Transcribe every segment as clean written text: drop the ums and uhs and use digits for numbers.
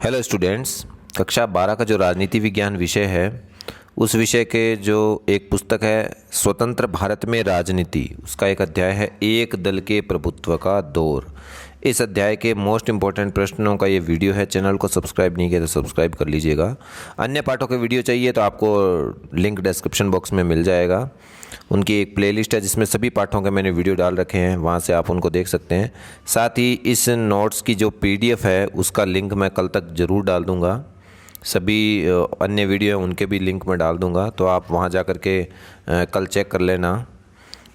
Hello students. कक्षा 12 का जो राजनीति विज्ञान विषय है उस विषय के जो एक पुस्तक है स्वतंत्र भारत में राजनीति, उसका एक अध्याय है एक दल के प्रभुत्व का दौर। इस अध्याय के मोस्ट इम्पॉर्टेंट प्रश्नों का ये वीडियो है। चैनल को सब्सक्राइब नहीं किया तो सब्सक्राइब कर लीजिएगा। अन्य पाठों के वीडियो चाहिए तो आपको लिंक डिस्क्रिप्शन बॉक्स में मिल जाएगा। उनकी एक प्लेलिस्ट है जिसमें सभी पाठों के मैंने वीडियो डाल रखे हैं, वहाँ से आप उनको देख सकते हैं। साथ ही इस नोट्स की जो PDF है उसका लिंक मैं कल तक ज़रूर डाल दूँगा। सभी अन्य वीडियो हैं उनके भी लिंक मैं डाल दूँगा, तो आप वहाँ जा कर के कल चेक कर लेना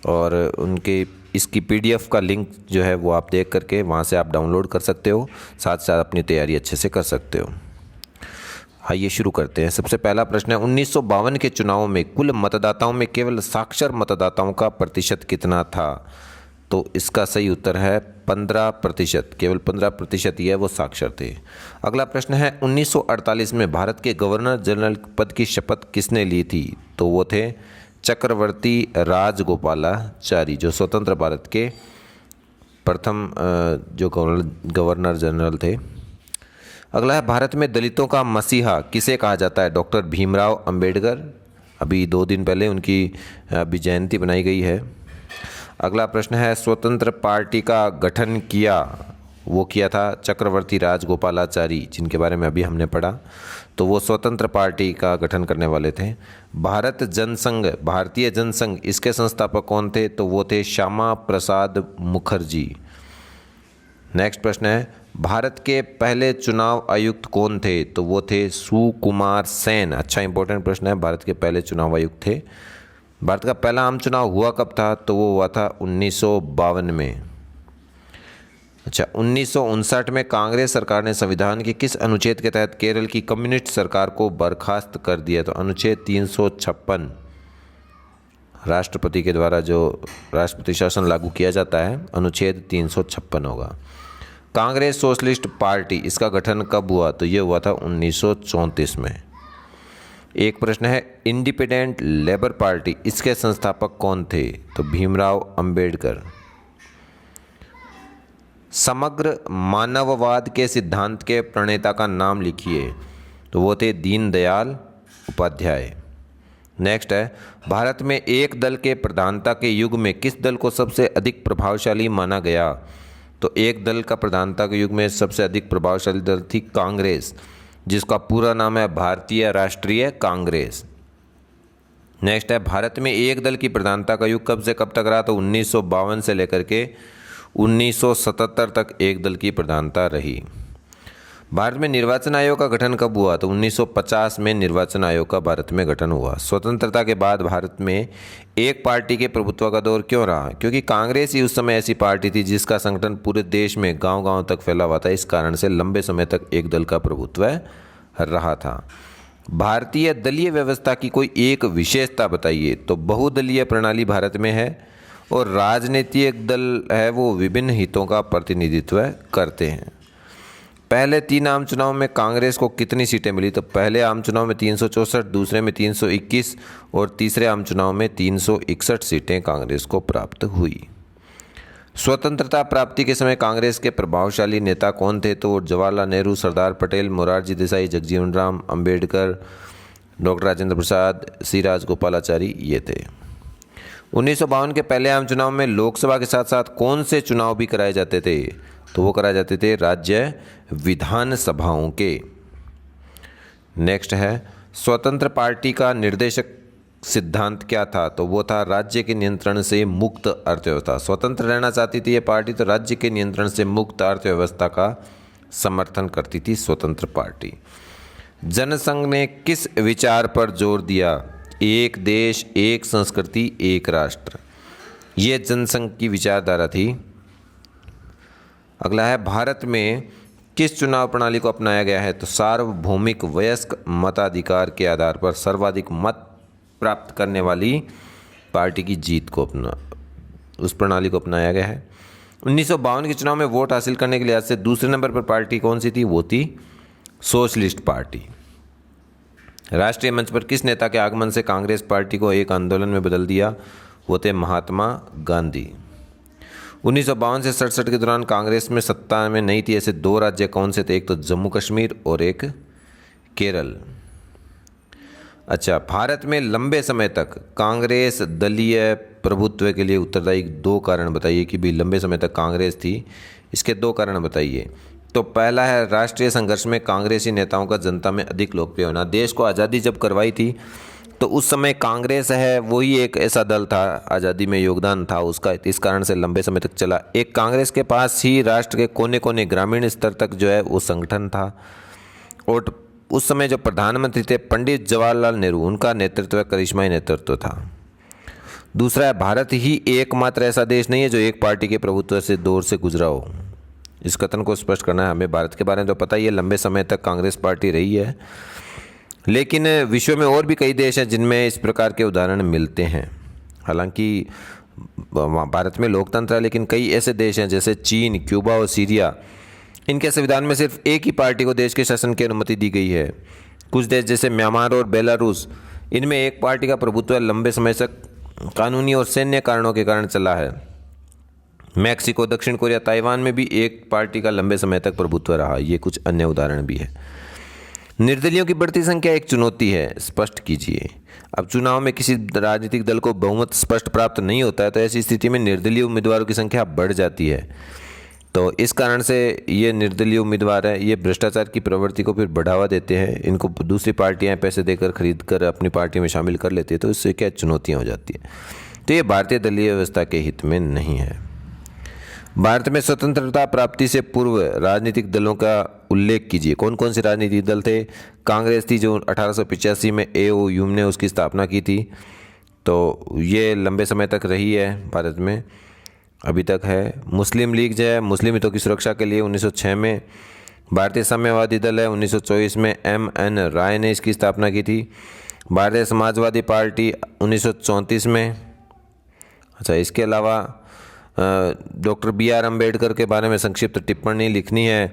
और उनके इसकी PDF का लिंक जो है वो आप देख करके वहाँ से आप डाउनलोड कर सकते हो, साथ साथ अपनी तैयारी अच्छे से कर सकते हो। आइए शुरू करते हैं। सबसे पहला प्रश्न है 1952 के चुनावों में कुल मतदाताओं में केवल साक्षर मतदाताओं का प्रतिशत कितना था? तो इसका सही उत्तर है 15%। केवल 15% ही है वो साक्षर थे। अगला प्रश्न है 1948 में भारत के गवर्नर जनरल पद की शपथ किसने ली थी? तो वो थे चक्रवर्ती राजगोपालाचारी, जो स्वतंत्र भारत के प्रथम जो गवर्नर जनरल थे। अगला है भारत में दलितों का मसीहा किसे कहा जाता है? डॉक्टर भीमराव अंबेडकर। अभी 2 दिन पहले उनकी अभी जयंती बनाई गई है। अगला प्रश्न है स्वतंत्र पार्टी का गठन किया था चक्रवर्ती राजगोपालाचारी, जिनके बारे में अभी हमने पढ़ा, तो वो स्वतंत्र पार्टी का गठन करने वाले थे। भारतीय जनसंघ, इसके संस्थापक कौन थे? तो वो थे श्यामा प्रसाद मुखर्जी। नेक्स्ट प्रश्न है भारत के पहले चुनाव आयुक्त कौन थे? तो वो थे सुकुमार सेन। अच्छा इंपॉर्टेंट प्रश्न है। भारत के पहले चुनाव आयुक्त थे। भारत का पहला आम चुनाव हुआ कब था? तो वो हुआ था 1952 में। अच्छा, 1959 में कांग्रेस सरकार ने संविधान के किस अनुच्छेद के तहत केरल की कम्युनिस्ट सरकार को बर्खास्त कर दिया? तो अनुच्छेद 356, राष्ट्रपति के द्वारा जो राष्ट्रपति शासन लागू किया जाता है, अनुच्छेद 356 होगा। कांग्रेस सोशलिस्ट पार्टी, इसका गठन कब हुआ? तो ये हुआ था 1934 में। एक प्रश्न है इंडिपेंडेंट लेबर पार्टी, इसके संस्थापक कौन थे? तो भीमराव अंबेडकर। समग्र मानववाद के सिद्धांत के प्रणेता का नाम लिखिए। तो वो थे दीनदयाल उपाध्याय। नेक्स्ट है भारत में एक दल के प्रधानता के युग में किस दल को सबसे अधिक प्रभावशाली माना गया? तो एक दल का प्रधानता के युग में सबसे अधिक प्रभावशाली दल थी कांग्रेस, जिसका पूरा नाम है भारतीय राष्ट्रीय कांग्रेस। नेक्स्ट है भारत में एक दल की प्रधानता का युग कब से कब तक रहा? तो 1952 से लेकर के 1977 तक एक दल की प्रधानता रही। भारत में निर्वाचन आयोग का गठन कब हुआ? तो 1950 में निर्वाचन आयोग का भारत में गठन हुआ। स्वतंत्रता के बाद भारत में एक पार्टी के प्रभुत्व का दौर क्यों रहा? क्योंकि कांग्रेस ही उस समय ऐसी पार्टी थी जिसका संगठन पूरे देश में गांव-गांव तक फैला हुआ था। इस कारण से लंबे समय तक एक दल का प्रभुत्व रहा था। भारतीय दलीय व्यवस्था की कोई एक विशेषता बताइए। तो बहुदलीय प्रणाली भारत में है और राजनीतिक दल है वो विभिन्न हितों का प्रतिनिधित्व करते हैं। पहले 3 आम चुनाव में कांग्रेस को कितनी सीटें मिली? तो पहले आम चुनाव में 364, दूसरे में 321 और तीसरे आम चुनाव में 361 सीटें कांग्रेस को प्राप्त हुई। स्वतंत्रता प्राप्ति के समय कांग्रेस के प्रभावशाली नेता कौन थे? तो जवाहरलाल नेहरू, सरदार पटेल, मोरारजी देसाई, जगजीवन राम, अंबेडकर, डॉक्टर राजेंद्र प्रसाद, सी राजगोपालाचारी, ये थे। 1952 के पहले आम चुनाव में लोकसभा के साथ साथ कौन से चुनाव भी कराए जाते थे? तो वो कराए जाते थे राज्य विधानसभाओं के। नेक्स्ट है स्वतंत्र पार्टी का निर्देशक सिद्धांत क्या था? तो वो था राज्य के नियंत्रण से मुक्त अर्थव्यवस्था। स्वतंत्र रहना चाहती थी ये पार्टी, तो राज्य के नियंत्रण से मुक्त अर्थव्यवस्था का समर्थन करती थी स्वतंत्र पार्टी। जनसंघ ने किस विचार पर जोर दिया? एक देश, एक संस्कृति, एक राष्ट्र, ये जनसंघ की विचारधारा थी। अगला है भारत में किस चुनाव प्रणाली को अपनाया गया है? तो सार्वभौमिक वयस्क मताधिकार के आधार पर सर्वाधिक मत प्राप्त करने वाली पार्टी की जीत को उस प्रणाली को अपनाया गया है। 1952 के चुनाव में वोट हासिल करने के लिहाज से दूसरे नंबर पर पार्टी कौन सी थी? वो थी सोशलिस्ट पार्टी। राष्ट्रीय मंच पर किस नेता के आगमन से कांग्रेस पार्टी को एक आंदोलन में बदल दिया? वो थे महात्मा गांधी। 1952 से 67 के दौरान कांग्रेस में सत्ता में नहीं थी ऐसे 2 राज्य कौन से थे? एक तो जम्मू कश्मीर और एक केरल। अच्छा, भारत में लंबे समय तक कांग्रेस दलीय प्रभुत्व के लिए उत्तरदायी 2 कारण बताइए कि भी लंबे समय तक कांग्रेस थी, इसके 2 कारण बताइए। तो पहला है राष्ट्रीय संघर्ष में कांग्रेसी नेताओं का जनता में अधिक लोकप्रिय होना। देश को आज़ादी जब करवाई थी तो उस समय कांग्रेस है वही एक ऐसा दल था, आज़ादी में योगदान था उसका, इस कारण से लंबे समय तक चला। एक कांग्रेस के पास ही राष्ट्र के कोने कोने ग्रामीण स्तर तक जो है वो संगठन था। और उस समय जो प्रधानमंत्री थे पंडित जवाहरलाल नेहरू, उनका नेतृत्व करिश्माई नेतृत्व था। दूसरा है भारत ही एकमात्र ऐसा देश नहीं है जो एक पार्टी के प्रभुत्व से दौर से गुजरा हो। इस कथन को स्पष्ट करना है हमें। भारत के बारे में तो पता ही है, लंबे समय तक कांग्रेस पार्टी रही है, लेकिन विश्व में और भी कई देश हैं जिनमें इस प्रकार के उदाहरण मिलते हैं। हालांकि भारत में लोकतंत्र है, लेकिन कई ऐसे देश हैं जैसे चीन, क्यूबा और सीरिया, इनके संविधान में सिर्फ एक ही पार्टी को देश के शासन की अनुमति दी गई है। कुछ देश जैसे म्यांमार और बेलारूस, इनमें एक पार्टी का प्रभुत्व लंबे समय तक कानूनी और सैन्य कारणों के कारण चला है। मैक्सिको, दक्षिण कोरिया, ताइवान में भी एक पार्टी का लंबे समय तक प्रभुत्व रहा। ये कुछ अन्य उदाहरण भी है। निर्दलीयों की बढ़ती संख्या एक चुनौती है, स्पष्ट कीजिए। अब चुनाव में किसी राजनीतिक दल को बहुमत स्पष्ट प्राप्त नहीं होता है तो ऐसी स्थिति में निर्दलीय उम्मीदवारों की संख्या बढ़ जाती है। तो इस कारण से ये निर्दलीय उम्मीदवार है, ये भ्रष्टाचार की प्रवृत्ति को फिर बढ़ावा देते हैं। इनको दूसरी पार्टियां पैसे देकर खरीद कर अपनी पार्टी में शामिल कर लेती है, तो इससे क्या चुनौतियाँ हो जाती है। तो ये भारतीय दलीय व्यवस्था के हित में नहीं है। भारत में स्वतंत्रता प्राप्ति से पूर्व राजनीतिक दलों का उल्लेख कीजिए। कौन कौन से राजनीतिक दल थे? कांग्रेस थी जो 1885 में एओ ह्यूम ने उसकी स्थापना की थी, तो ये लंबे समय तक रही है भारत में, अभी तक है। मुस्लिम लीग जो है मुस्लिम हितों की सुरक्षा के लिए 1906 में। भारतीय साम्यवादी दल है 1924 में एम.एन. राय ने इसकी स्थापना की थी। भारतीय समाजवादी पार्टी 1934 में। अच्छा, इसके अलावा डॉक्टर बी.आर. अम्बेडकर के बारे में संक्षिप्त टिप्पणी लिखनी है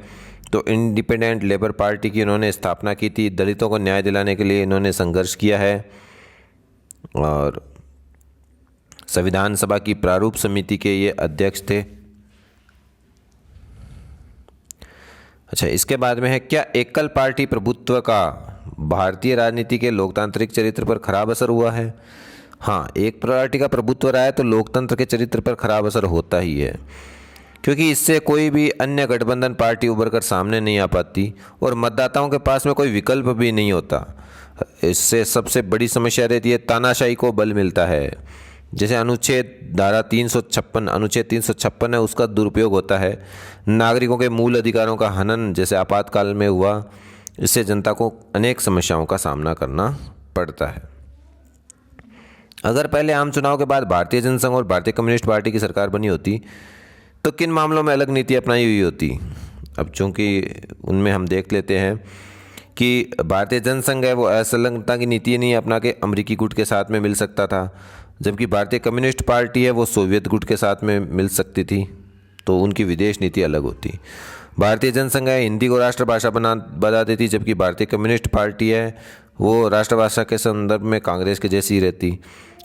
तो इंडिपेंडेंट लेबर पार्टी की इन्होंने स्थापना की थी। दलितों को न्याय दिलाने के लिए इन्होंने संघर्ष किया है और संविधान सभा की प्रारूप समिति के ये अध्यक्ष थे। अच्छा, इसके बाद में है, क्या एकल पार्टी प्रभुत्व का भारतीय राजनीति के लोकतांत्रिक चरित्र पर खराब असर हुआ है? हाँ, एक पार्टी का प्रभुत्व रहा है तो लोकतंत्र के चरित्र पर खराब असर होता ही है, क्योंकि इससे कोई भी अन्य गठबंधन पार्टी उभर कर सामने नहीं आ पाती और मतदाताओं के पास में कोई विकल्प भी नहीं होता। इससे सबसे बड़ी समस्या रहती है तानाशाही को बल मिलता है। जैसे अनुच्छेद 356 है, उसका दुरुपयोग होता है। नागरिकों के मूल अधिकारों का हनन जैसे आपातकाल में हुआ, इससे जनता को अनेक समस्याओं का सामना करना पड़ता है। अगर पहले आम चुनाव के बाद भारतीय जनसंघ और भारतीय कम्युनिस्ट पार्टी की सरकार बनी होती तो किन मामलों में अलग नीति अपनाई हुई होती? अब चूंकि उनमें हम देख लेते हैं कि भारतीय जनसंघ है वो असंलग्नता की नीति नहीं अपना के अमेरिकी गुट के साथ में मिल सकता था, जबकि भारतीय कम्युनिस्ट पार्टी है वो सोवियत गुट के साथ में मिल सकती थी, तो उनकी विदेश नीति अलग होती। भारतीय जनसंघ है हिंदी को राष्ट्रभाषा बना देती, जबकि भारतीय कम्युनिस्ट पार्टी है वो राष्ट्रभाषा के संदर्भ में कांग्रेस के जैसी रहती।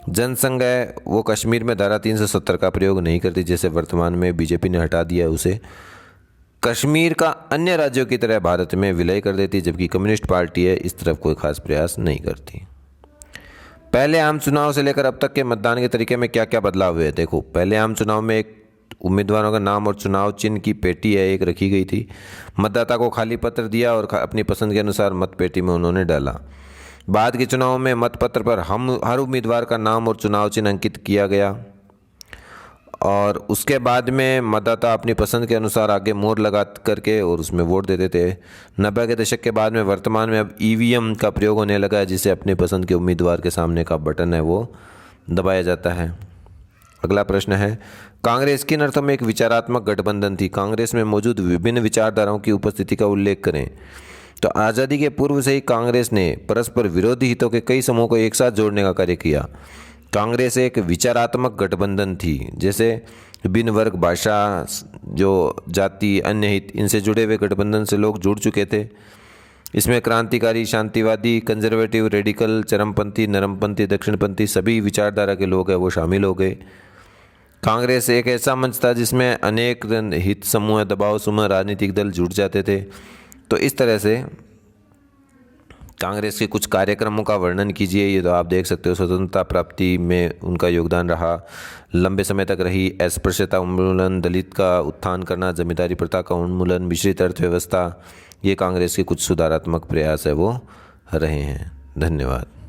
जनसंघ है वो कश्मीर में धारा 370 का प्रयोग नहीं करती, जैसे वर्तमान में बीजेपी ने हटा दिया उसे। कश्मीर का अन्य राज्यों की तरह भारत में विलय कर देती, जबकि कम्युनिस्ट पार्टी है इस तरफ कोई खास प्रयास नहीं करती। पहले आम चुनाव से लेकर अब तक के मतदान के तरीके में क्या क्या बदलाव हुए? देखो, पहले आम चुनाव में एक उम्मीदवारों का नाम और चुनाव चिन्ह की पेटी है एक रखी गई थी। मतदाता को खाली पत्र दिया और अपनी पसंद के अनुसार मत पेटी में उन्होंने डाला। बाद के चुनाव में मतपत्र पर हर उम्मीदवार का नाम और चुनाव चिन्ह अंकित किया गया और उसके बाद में मतदाता अपनी पसंद के अनुसार आगे मोहर लगा करके और उसमें वोट देते थे। 90 के दशक के बाद में वर्तमान में अब ईवीएम का प्रयोग होने लगा है, जिससे अपनी पसंद के उम्मीदवार के सामने का बटन है वो दबाया जाता है। अगला प्रश्न है, कांग्रेस किन अर्थों में एक विचारात्मक गठबंधन थी? कांग्रेस में मौजूद विभिन्न विचारधाराओं की उपस्थिति का उल्लेख करें। तो आज़ादी के पूर्व से ही कांग्रेस ने परस्पर विरोधी हितों के कई समूहों को एक साथ जोड़ने का कार्य किया। कांग्रेस एक विचारात्मक गठबंधन थी, जैसे विभिन्न वर्ग, भाषा, जो जाति, अन्य हित, इनसे जुड़े हुए गठबंधन से लोग जुड़ चुके थे। इसमें क्रांतिकारी, शांतिवादी, कंजर्वेटिव, रेडिकल, चरमपंथी, नरमपंथी, दक्षिणपंथी सभी विचारधारा के लोग हैं वो शामिल हो गए। कांग्रेस एक ऐसा मंच था जिसमें अनेक हित समूह, दबाव समूह, राजनीतिक दल जुट जाते थे। तो इस तरह से कांग्रेस के कुछ कार्यक्रमों का वर्णन कीजिए। ये तो आप देख सकते हो, स्वतंत्रता प्राप्ति में उनका योगदान रहा, लंबे समय तक रही अस्पृश्यता उन्मूलन, दलित का उत्थान करना, जमींदारी प्रथा का उन्मूलन, मिश्रित अर्थव्यवस्था, ये कांग्रेस के कुछ सुधारात्मक प्रयास है वो रहे हैं। धन्यवाद।